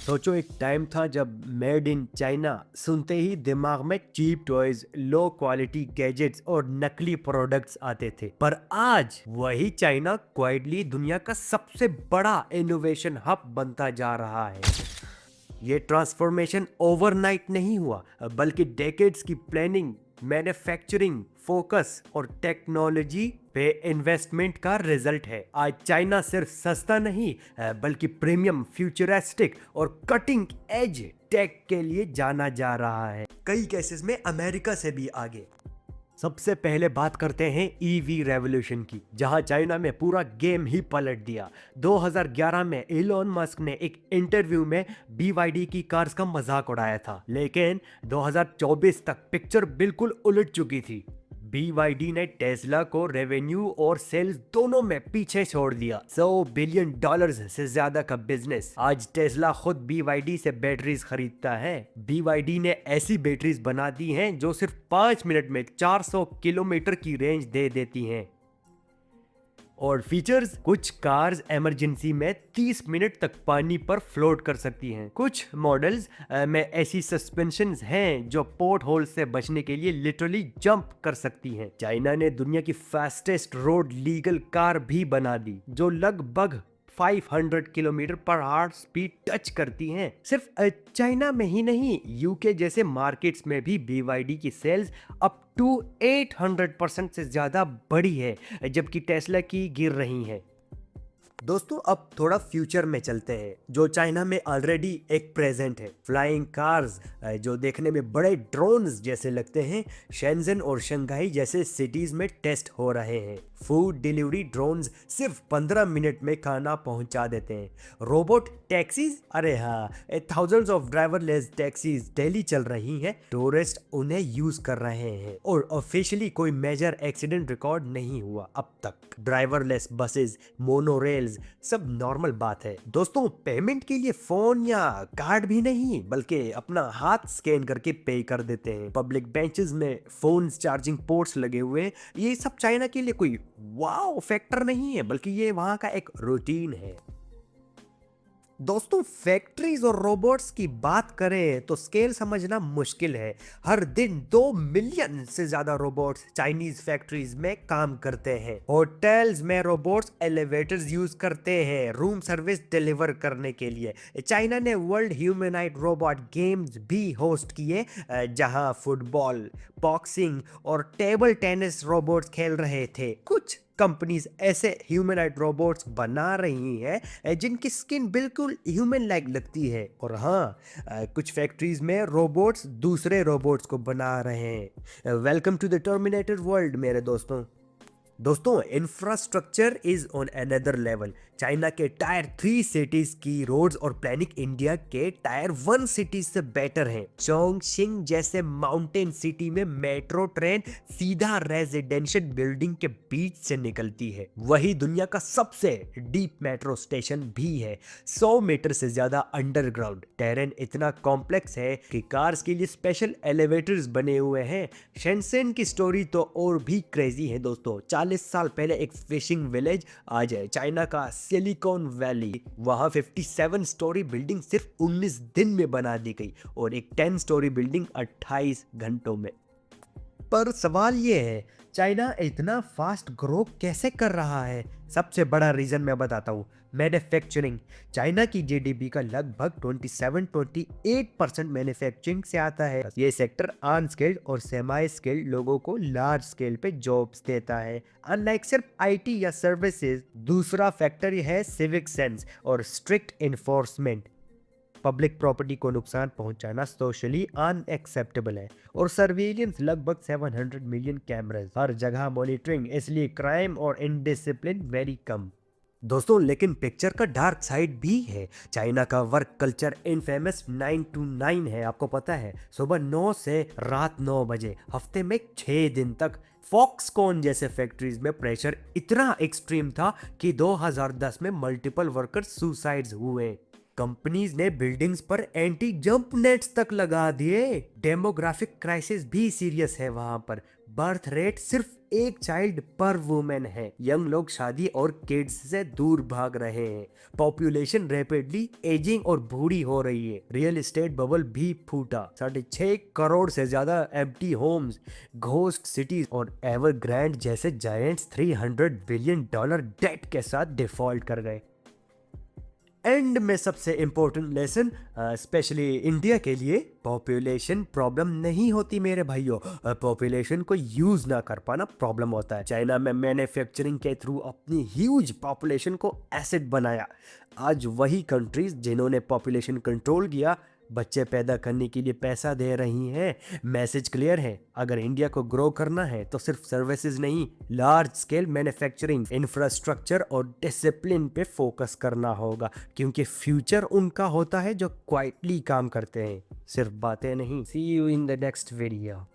सोचो एक टाइम था जब मेड इन चाइना सुनते ही दिमाग में cheap toys, low quality gadgets और नकली प्रोडक्ट्स आते थे। पर आज वही चाइना क्वाइटली दुनिया का सबसे बड़ा इनोवेशन हब बनता जा रहा है। ये ट्रांसफॉर्मेशन ओवरनाइट नहीं हुआ, बल्कि डेकेड्स की प्लानिंग, मैन्युफैक्चरिंग फोकस और टेक्नोलॉजी पे इन्वेस्टमेंट का रिजल्ट है। आज चाइना सिर्फ सस्ता नहीं बल्कि प्रीमियम, फ्यूचरिस्टिक और कटिंग एज टेक के लिए जाना जा रहा है, कई केसेस में अमेरिका से भी आगे। सबसे पहले बात करते हैं ईवी रेवोल्यूशन की, जहां चाइना में पूरा गेम ही पलट दिया। 2011 में इलोन मस्क ने एक इंटरव्यू में BYD की कार्स का मजाक उड़ाया था, लेकिन 2024 तक पिक्चर बिल्कुल उलट चुकी थी। BYD ने टेस्ला को रेवेन्यू और सेल्स दोनों में पीछे छोड़ दिया। $100 बिलियन से ज्यादा का बिजनेस। आज टेस्ला खुद BYD से बैटरीज खरीदता है। BYD ने ऐसी बैटरीज बना दी हैं जो सिर्फ 5 मिनट में 400 किलोमीटर की रेंज दे देती हैं। और फीचर्स, कुछ कार्स इमरजेंसी में 30 मिनट तक पानी पर फ्लोट कर सकती हैं। कुछ मॉडल्स में ऐसी सस्पेंशंस हैं जो पोर्ट होल से बचने के लिए लिटरली जंप कर सकती हैं। चाइना ने दुनिया की फास्टेस्ट रोड लीगल कार भी बना दी, जो लगभग 500 kilometre per hour speed touch करती हैं। सिर्फ चाइना में ही नहीं, यूके जैसे मार्केट्स में भी BYD की सेल्स अप टू 800% से ज्यादा बढ़ी है, जबकि टेस्ला की गिर रही है। दोस्तों अब थोड़ा फ्यूचर में चलते हैं, जो चाइना में ऑलरेडी एक प्रेजेंट है। फ्लाइंग कार्स जो देखने में बड़े ड्रोन्स जैसे लगते हैं, शेंजन और शंघाई जैसे सिटीज में टेस्ट हो रहे हैं। फूड डिलीवरी ड्रोन्स सिर्फ 15 मिनट में खाना पहुंचा देते हैं। रोबोट टैक्सीज, अरे हाँ, thousands of driverless taxis daily चल रही हैं। टूरिस्ट उन्हें यूज कर रहे हैं और ऑफिशियली कोई मेजर एक्सीडेंट रिकॉर्ड नहीं हुआ अब तक। ड्राइवरलेस बसेस, मोनोरेल्स, सब नॉर्मल बात है। दोस्तों पेमेंट के लिए फोन या कार्ड भी नहीं, बल्कि अपना हाथ स्कैन करके पे कर देते हैं। पब्लिक बेंचेस में फोन चार्जिंग पोर्ट्स लगे हुए हैं। ये सब चाइना के लिए कोई वाओ फैक्टर नहीं है, बल्कि ये वहां का एक रूटीन है। दोस्तों फैक्ट्रीज और रोबोट्स की बात करें तो स्केल समझना मुश्किल है। हर दिन 2 मिलियन से ज्यादा रोबोट्स चाइनीज फैक्ट्रीज में काम करते हैं। होटल्स में रोबोट्स एलिवेटर्स यूज करते हैं रूम सर्विस डिलीवर करने के लिए। चाइना ने वर्ल्ड ह्यूमनॉइड रोबोट गेम्स भी होस्ट किए, जहां फुटबॉल, बॉक्सिंग और टेबल टेनिस रोबोट्स खेल रहे थे। कुछ कंपनीज ऐसे ह्यूमनॉइड रोबोट्स बना रही हैं जिनकी स्किन बिल्कुल ह्यूमन लाइक लगती है। और हाँ, कुछ फैक्ट्रीज में रोबोट्स दूसरे रोबोट्स को बना रहे हैं। Welcome to the terminator world मेरे दोस्तों infrastructure is on another level. China के टायर 3 सिटीज की रोड्स और प्लानिंग इंडिया के टायर 1 सिटीज से बेटर हैं। चोंगशिंग जैसे माउंटेन सिटी में मेट्रो ट्रेन सीधा रेजिडेंशियल बिल्डिंग के बीच से निकलती है। वही दुनिया का सबसे डीप मेट्रो स्टेशन भी है, 100 मीटर से ज्यादा अंडरग्राउंड। टेरेन इतना कॉम्प्लेक्स है कि कार्स के लिए स्पेशल एलिवेटर्स बने हुए हैं। शेंसेन की स्टोरी तो और भी क्रेजी है दोस्तों। 40 साल पहले एक फिशिंग विलेज, आज है चाइना का सिलिकॉन वैली। वहां 57 स्टोरी बिल्डिंग सिर्फ 19 दिन में बना दी गई और एक 10 स्टोरी बिल्डिंग 28 घंटों में। पर सवाल ये है, चाइना इतना फास्ट ग्रो कैसे कर रहा है? सबसे बड़ा रीजन मैं बताता हूँ, मैन्युफैक्चरिंग। चाइना की GDP का लगभग 27-28% मैन्युफैक्चरिंग से आता है। ये सेक्टर अनस्किल्ड और सेमी स्किल्ड लोगों को लार्ज स्केल पे जॉब्स देता है, अनलाइक सिर्फ IT या सर्विसेज। दूसरा फैक्टर है सिविक सेंस और स्ट्रिक्ट इन्फोर्समेंट। पब्लिक प्रॉपर्टी को नुकसान पहुंचाना सोशली अनएक्सेप्टेबल है। और सर्विलियंस, लगभग 700 मिलियन कैमरास, हर जगह मॉनिटरिंग, इसलिए क्राइम और इनडिसिप्लिन वेरी कम। दोस्तों लेकिन पिक्चर का डार्क साइड भी है। चाइना का वर्क कल्चर इनफेमस 9 to 9 है, आपको पता है। सुबह 9 से रात 9 बजे, हफ्ते में 6 दिन तक। फॉक्सकॉन जैसे फैक्ट्रीज में प्रेशर इतना एक्सट्रीम था कि 2010 में मल्टीपल वर्कर्स सुसाइड्स हुए। कंपनीज ने बिल्डिंग्स पर एंटी जंप नेट्स तक लगा दिए। डेमोग्राफिक क्राइसिस भी सीरियस है वहां पर। बर्थ रेट सिर्फ एक चाइल्ड पर वुमेन है। यंग लोग शादी और किड्स से दूर भाग रहे हैं। पॉपुलेशन रैपिडली एजिंग और बूढ़ी हो रही है। रियल एस्टेट बबल भी फूटा। 6.5 करोड़ से ज्यादा एम्प्टी होम्स, घोस्ट सिटीज और एवरग्रैंड जैसे जायंट्स $300 बिलियन डेट के साथ डिफॉल्ट कर गए। एंड में सबसे इम्पोर्टेंट लेसन, स्पेशली इंडिया के लिए, पॉपुलेशन प्रॉब्लम नहीं होती मेरे भाइयों। पॉपुलेशन को यूज ना कर पाना प्रॉब्लम होता है। चाइना में मैन्युफैक्चरिंग के थ्रू अपनी ह्यूज पॉपुलेशन को एसेट बनाया। आज वही कंट्रीज जिन्होंने पॉपुलेशन कंट्रोल किया बच्चे पैदा करने के लिए पैसा दे रही हैं। मैसेज क्लियर है, अगर इंडिया को ग्रो करना है तो सिर्फ सर्विसेज नहीं, लार्ज स्केल मैन्युफैक्चरिंग, इंफ्रास्ट्रक्चर और डिसिप्लिन पे फोकस करना होगा, क्योंकि फ्यूचर उनका होता है जो क्वाइटली काम करते हैं, सिर्फ बातें नहीं। See you in the next video.